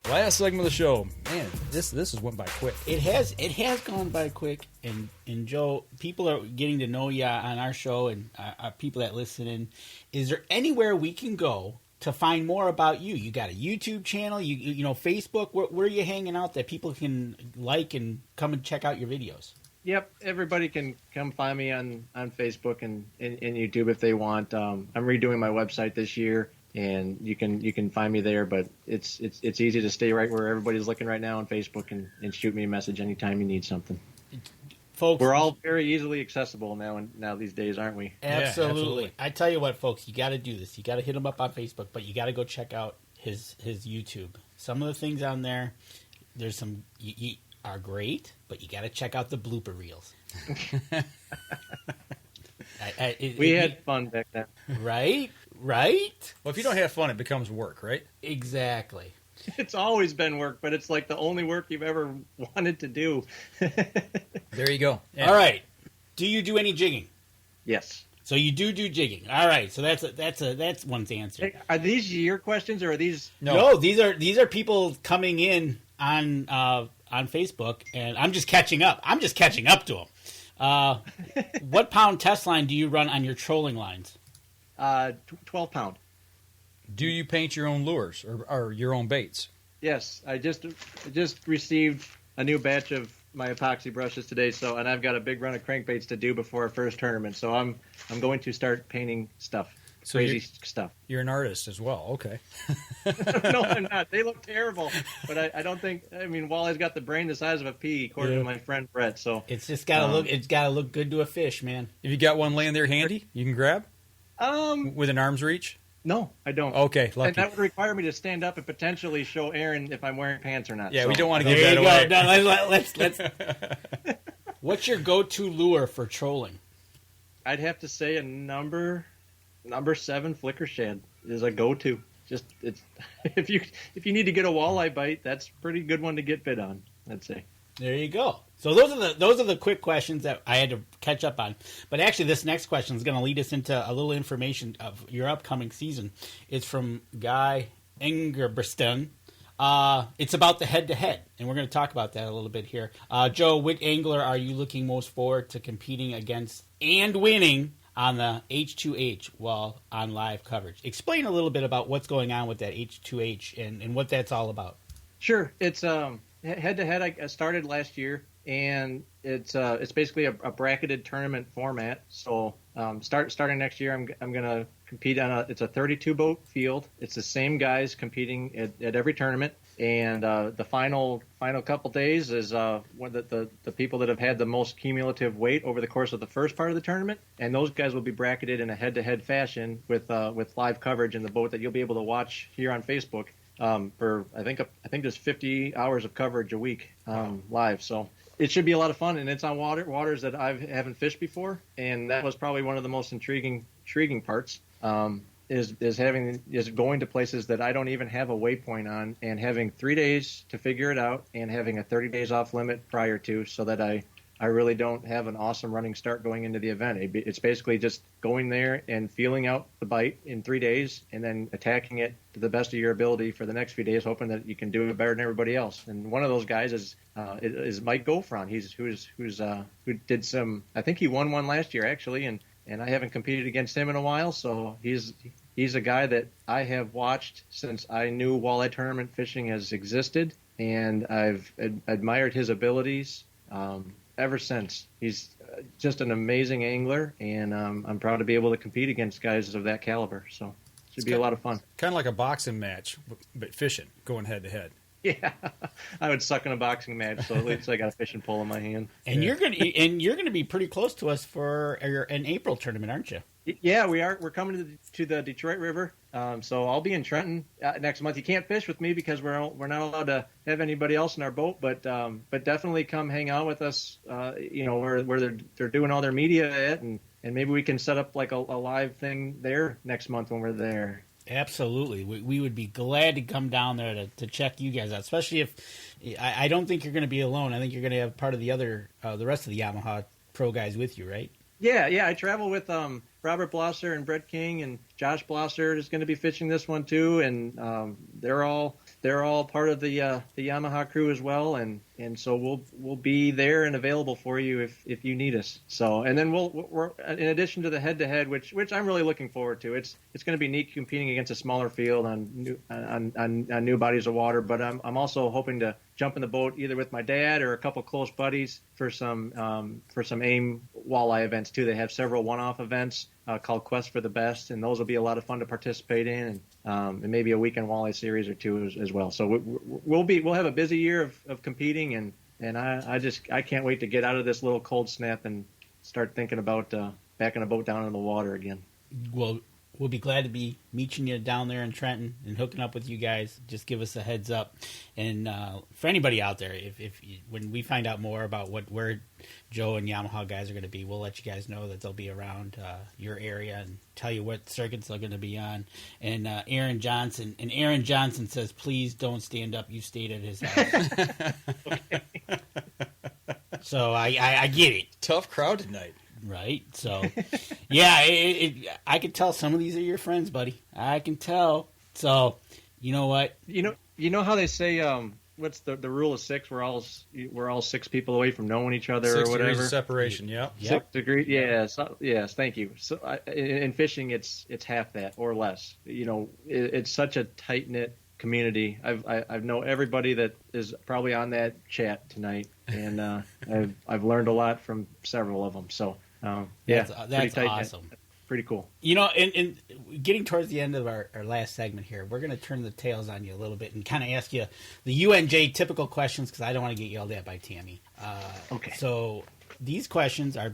Last segment of the show, man. This has went by quick. It has gone by quick, and Joe, people are getting to know you on our show, and our people that listen in. Is there anywhere we can go to find more about you? You got a YouTube channel, you know Facebook. Where are you hanging out that people can like and come and check out your videos? Yep, everybody can come find me on Facebook and YouTube if they want. I'm redoing my website this year. And you can find me there, but it's easy to stay right where everybody's looking right now on Facebook and shoot me a message anytime you need something. Folks, we're all very easily accessible now these days, aren't we? Absolutely. I tell you what, folks, you got to do this. You got to hit him up on Facebook, but you got to go check out his YouTube. Some of the things on there, there's some are great, but you got to check out the blooper reels. We had fun back then, right? Well, if you don't have fun, it becomes work, right? Exactly. It's always been work, but it's like the only work you've ever wanted to do. There you go. Yeah. All right. Do you do any jigging? Yes. So you do jigging. All right. So that's one's answer. Hey, are these your questions or are these? No, these are people coming in on Facebook, and I'm just catching up. I'm just catching up to them. What pound test line do you run on your trolling lines? 12 pound. Do you paint your own lures or your own baits? Yes, I just received a new batch of my epoxy brushes today, and I've got a big run of crankbaits to do before our first tournament. So I'm going to start painting stuff, crazy stuff. You're an artist as well, okay? No, I'm not. They look terrible, but I don't think. I mean, Walleye's got the brain the size of a pea, according to my friend Brett. So it's just gotta look. It's gotta look good to a fish, man. If you got one laying there handy, you can grab. With an arm's reach. No, I don't. Okay, lucky. And that would require me to stand up and potentially show Aaron if I'm wearing pants or not. Yeah, so. we don't want to give that away. No, let's. What's your go-to lure for trolling? I'd have to say a number 7 flicker shad is a go-to. Just it's if you need to get a walleye bite, that's a pretty good one to get bit on, I'd say. There you go. So those are the quick questions that I had to catch up on. But actually, this next question is going to lead us into a little information of your upcoming season. It's from Guy Engerbresten. It's about the head-to-head, and we're going to talk about that a little bit here. Joe, which angler are you looking most forward to competing against and winning on the H2H while on live coverage? Explain a little bit about what's going on with that H2H and what that's all about. Sure. It's head-to-head. I started last year, and it's basically a bracketed tournament format. So starting next year, I'm going to compete on it's a 32 boat field. It's the same guys competing at every tournament, and the final couple days is one the people that have had the most cumulative weight over the course of the first part of the tournament, and those guys will be bracketed in a head-to-head fashion with live coverage in the boat that you'll be able to watch here on Facebook. For I think there's 50 hours of coverage a week live, so it should be a lot of fun, and it's on waters that I haven't fished before, and that was probably one of the most intriguing parts. Is going to places that I don't even have a waypoint on, and having 3 days to figure it out, and having a 30 days off limit prior to, so that I really don't have an awesome running start going into the event. It's basically just going there and feeling out the bite in 3 days, and then attacking it to the best of your ability for the next few days, hoping that you can do it better than everybody else. And one of those guys is Mike Gofron. Who did some. I think he won one last year actually, and I haven't competed against him in a while. So he's a guy that I have watched since I knew walleye tournament fishing has existed, and I've admired his abilities. Ever since. He's just an amazing angler, and I'm proud to be able to compete against guys of that caliber. So it should be a lot of fun. Kind of like a boxing match, but fishing, going head to head. Yeah, I would suck in a boxing match, so at least I got a fishing pole in my hand. And you're gonna be pretty close to us for an April tournament, aren't you? Yeah, we are. We're coming to the Detroit River, so I'll be in Trenton next month. You can't fish with me because we're not allowed to have anybody else in our boat, but definitely come hang out with us. Where they're doing all their media at, and maybe we can set up like a live thing there next month when we're there. Absolutely, we would be glad to come down there to check you guys out, especially if I don't think you're going to be alone. I think you're going to have part of the rest of the Yamaha pro guys with you, right? Yeah. I travel with Robert Blosser and Brett King, and Josh Blosser is going to be fishing this one too, and they're all part of the Yamaha crew as well, and so we'll be there and available for you if you need us. So, and then we're in addition to the head-to-head, which I'm really looking forward to. It's going to be neat competing against a smaller field on new bodies of water, but I'm also hoping to jump in the boat either with my dad or a couple close buddies for some AIM walleye events too. They have several one-off events called Quest for the Best, and those will be a lot of fun to participate in, and maybe a weekend walleye series or two as well. So we'll have a busy year of competing, and I can't wait to get out of this little cold snap and start thinking about backing a boat down in the water again. Well, we'll be glad to be meeting you down there in Trenton and hooking up with you guys. Just give us a heads up. And for anybody out there, when we find out more about where Joe and Yamaha guys are going to be, we'll let you guys know that they'll be around your area and tell you what circuits they're going to be on. And Aaron Johnson says, please don't stand up. You stayed at his house. Okay. So I get it. Tough crowd tonight. Right. So Yeah, I can tell some of these are your friends, buddy. I can tell. So, you know what? You know how they say, what's the rule of six? We're all 6 people away from knowing each other 6 or whatever. degrees of separation. Yep. 6 degrees. Yes. Yes. Thank you. So in fishing, it's half that or less. It's such a tight knit community. I've know everybody that is probably on that chat tonight, and I've learned a lot from several of them. So that's pretty awesome. Pretty cool. And getting towards the end of our last segment here, we're going to turn the tails on you a little bit and kind of ask you the UNJ typical questions, because I don't want to get yelled at by Tammy. Okay. So these questions are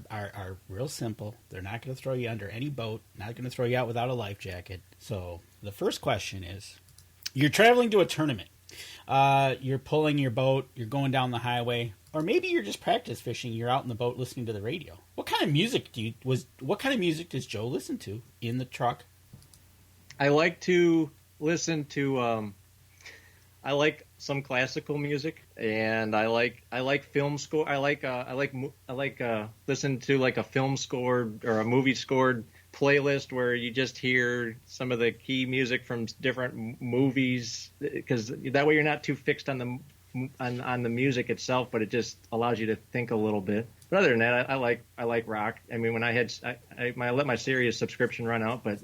real simple. They're not going to throw you under any boat, not going to throw you out without a life jacket. So the first question is, you're traveling to a tournament. You're pulling your boat, you're going down the highway, or maybe you're just practice fishing. You're out in the boat listening to the radio. What kind of music does Joe listen to in the truck? I like to listen to I like some classical music, and I like film score. I like listen to like a film scored or a movie scored playlist where you just hear some of the key music from different movies, because that way you're not too fixed on the music itself, but it just allows you to think a little bit. But other than that, I like rock. I mean, when I let my Sirius subscription run out, but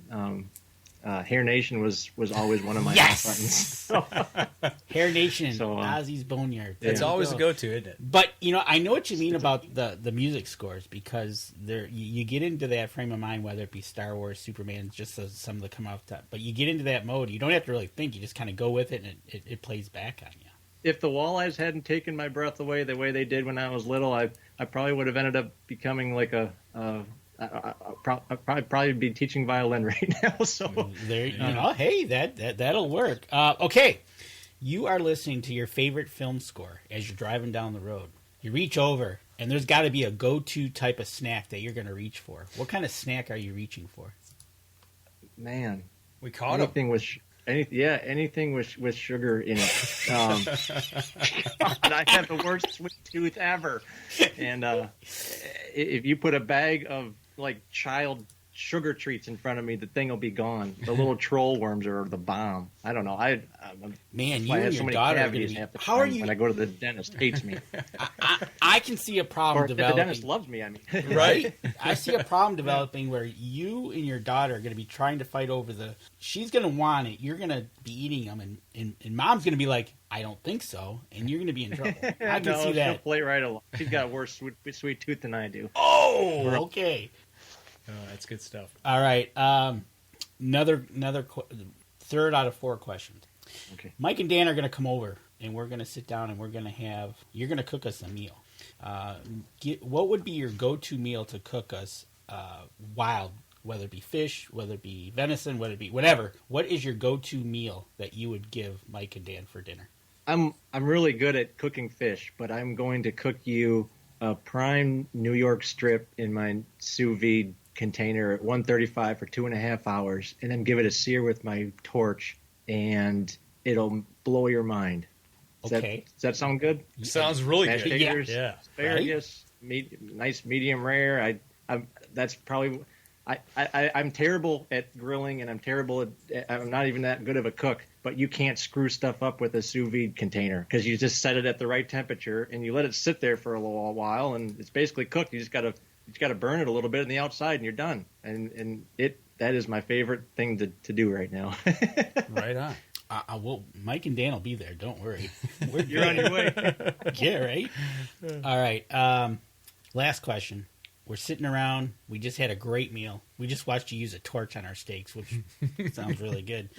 Hair Nation was always one of my yes buttons. Hair Nation, so, Ozzy's Boneyard. It's always a go-to, isn't it? But I know what you mean about the music scores, because you get into that frame of mind, whether it be Star Wars, Superman, just so some of them come off top. But you get into that mode, you don't have to really think; you just kind of go with it, and it plays back on you. If the Walleyes hadn't taken my breath away the way they did when I was little, I probably would have ended up becoming like I'd probably be teaching violin right now. So there, hey, that'll work. Okay, you are listening to your favorite film score as you're driving down the road. You reach over, and there's got to be a go-to type of snack that you're going to reach for. What kind of snack are you reaching for? Man, we caught anything with anything with sugar in it. God, I have the worst sweet tooth ever. And if you put a bag of like child sugar treats in front of me, the thing will be gone. The little troll worms are the bomb. I don't know. Man, you and your daughter are going to be... How are you... When I go to the dentist, hates me. I can see a problem developing. The dentist loves me, I mean. Right? I see a problem developing where you and your daughter are going to be trying to fight over the... She's going to want it. You're going to be eating them. And Mom's going to be like, I don't think so. And you're going to be in trouble. I can see that. She'll play right along. She's got a worse sweet tooth than I do. Oh, okay. Oh, that's good stuff. All right. Another third out of 4 questions. Okay. Mike and Dan are going to come over, and we're going to sit down, and you're going to cook us a meal. What would be your go-to meal to cook us wild, whether it be fish, whether it be venison, whether it be whatever? What is your go-to meal that you would give Mike and Dan for dinner? I'm really good at cooking fish, but I'm going to cook you a prime New York strip in my sous vide container at 135 for 2.5 hours, and then give it a sear with my torch, and it'll blow your mind. Does that sound good? Sounds really Mashed good. Taters, Yeah. asparagus, nice medium rare. That's probably. I'm terrible at grilling, and I'm not even that good of a cook. But you can't screw stuff up with a sous vide container, because you just set it at the right temperature and you let it sit there for a little while, and it's basically cooked. You just gotta burn it a little bit on the outside, and you're done. And that is my favorite thing to do right now. Right on. Well, Mike and Dan will be there. Don't worry. You're on your way. Yeah, right? All right. Last question. We're sitting around. We just had a great meal. We just watched you use a torch on our steaks, which sounds really good.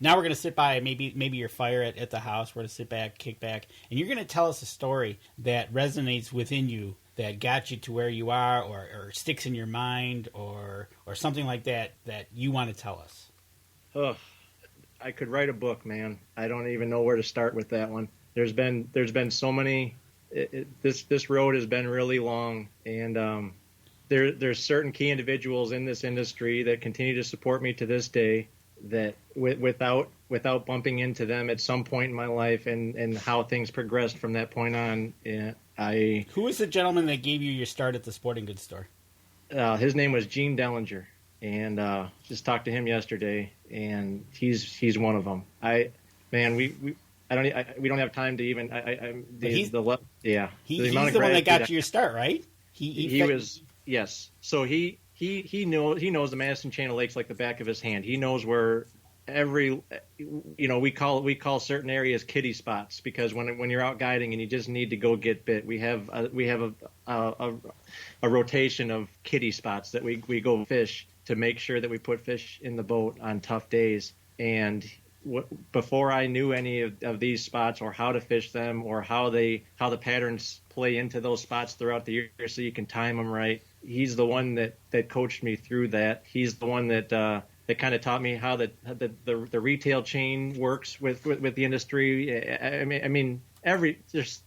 Now we're going to sit by maybe your fire at the house. We're going to sit back, kick back, and you're going to tell us a story that resonates within you, that got you to where you are, or sticks in your mind, or something like that you want to tell us. Oh, I could write a book, man. I don't even know where to start with that one. There's been so many. This road has been really long, and there's certain key individuals in this industry that continue to support me to this day. That without bumping into them at some point in my life, and how things progressed from that point on, Who was the gentleman that gave you your start at the sporting goods store? his name was Gene Dellinger, and just talked to him yesterday, and he's one of them. We don't have time to even. He's the one that got you your start, right? He was, yes. So he knows the Madison Chain of Lakes like the back of his hand. He knows where we call certain areas kiddie spots, because when you're out guiding and you just need to go get bit, we have a rotation of kiddie spots that we go fish to make sure that we put fish in the boat on tough days. And before I knew any of these spots, or how to fish them, or how the patterns play into those spots throughout the year so you can time them right, he's the one that coached me through that. He's the one that kind of taught me how the retail chain works with the industry. That's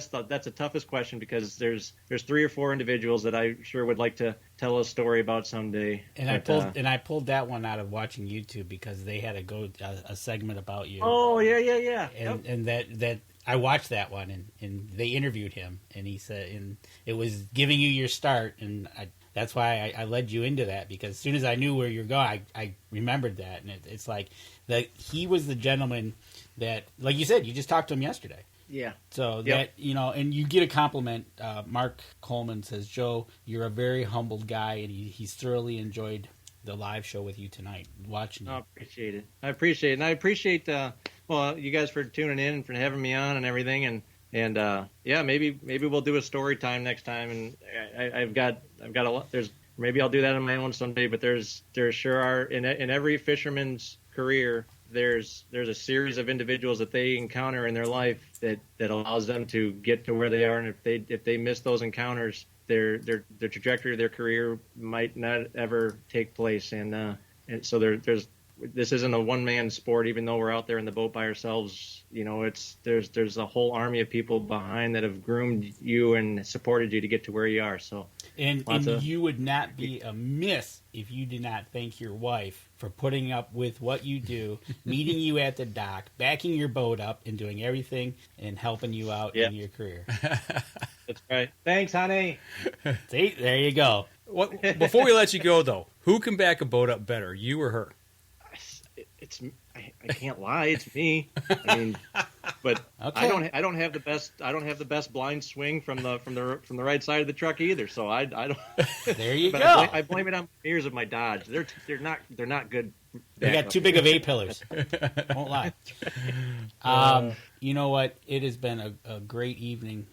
the toughest question, because there's 3 or 4 individuals that I sure would like to tell a story about someday. And I pulled that one out of watching YouTube, because they had a segment about you. Oh yeah. And that I watched that one, and they interviewed him, and he said, and it was giving you your start, and that's why I led you into that, because as soon as I knew where you're going, I remembered that, and it's like that he was the gentleman that, like you said, you just talked to him yesterday. Yeah. So that, and you get a compliment. Mark Coleman says, Joe, you're a very humbled guy, and he's thoroughly enjoyed the live show with you tonight, watching you. I appreciate it. And I appreciate you guys for tuning in and for having me on and everything. And maybe we'll do a story time next time. And I've got a lot. Maybe I'll do that on my own someday. But there sure are in every fisherman's career, there's a series of individuals that they encounter in their life that allows them to get to where they are. And if they miss those encounters, their trajectory of their career might not ever take place. And so this isn't a one-man sport, even though we're out there in the boat by ourselves. There's a whole army of people behind that have groomed you and supported you to get to where you are. So, and you would not be amiss if you did not thank your wife for putting up with what you do, meeting you at the dock, backing your boat up, and doing everything and helping you out in your career. That's right. Thanks, honey. See, there you go. Before we let you go, though, who can back a boat up better, you or her? I can't lie, it's me. I mean, but okay. I don't have the best blind swing from the right side of the truck either. So I don't. There you go. I blame it on the ears of my Dodge. They're not good. They got too big of A-pillars. Won't lie. You know what? It has been a great evening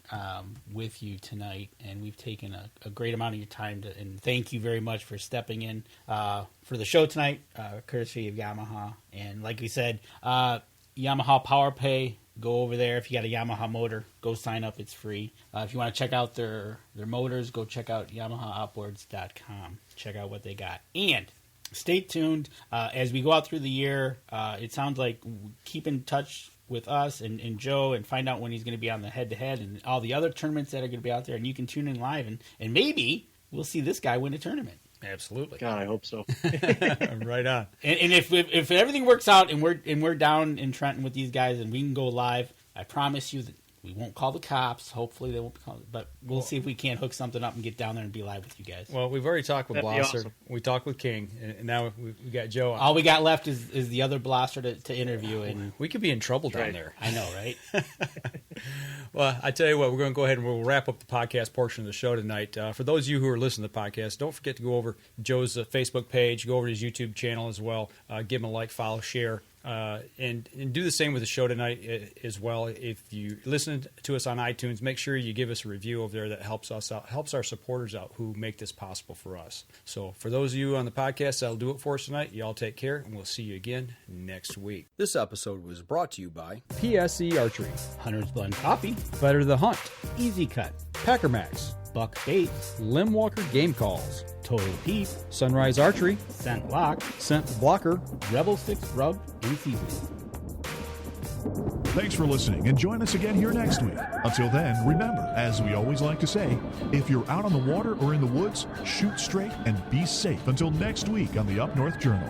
with you tonight, and we've taken a great amount of your time and thank you very much for stepping in for the show tonight, courtesy of Yamaha. And like we said, Yamaha Power Pay. Go over there. If you got a Yamaha motor, go sign up. It's free. If you want to check out their motors, go check out YamahaOutboards.com. Check out what they got. And stay tuned as we go out through the year. It sounds like keep in touch with us and Joe, and find out when he's going to be on the head-to-head and all the other tournaments that are going to be out there. And you can tune in live, and maybe we'll see this guy win a tournament. Absolutely. God, I hope so. Right on. And if everything works out and we're down in Trenton with these guys and we can go live, I promise you that we won't call the cops. Hopefully they won't be called, but we'll see if we can't hook something up and get down there and be live with you guys. Well, we've already talked with Blosser. Awesome. We talked with King, and now we got Joe on. All we got left is the other Blosser to interview. And we could be in trouble down there. I know, right? Well, I tell you what, we're going to go ahead and we'll wrap up the podcast portion of the show tonight. For those of you who are listening to the podcast, don't forget to go over Joe's Facebook page, go over to his YouTube channel as well. Give him a like, follow, share. And do the same with the show tonight as well. If you listen to us on iTunes, make sure you give us a review over there. That helps us out, helps our supporters out who make this possible for us. So for those of you on the podcast, that'll do it for us tonight. Y'all take care, and we'll see you again next week. This episode was brought to you by PSE Archery, Hunter's Blend Coffee, Better the Hunt, Easy Cut, Packer Max, Buck Baits, Limb Walker Game Calls, Total Peep, Sunrise Archery, Scent Lock, Scent Blocker, Rebel 6 Rub, and Seasoning. Thanks for listening, and join us again here next week. Until then, remember, as we always like to say, if you're out on the water or in the woods, shoot straight and be safe until next week on the Up North Journal.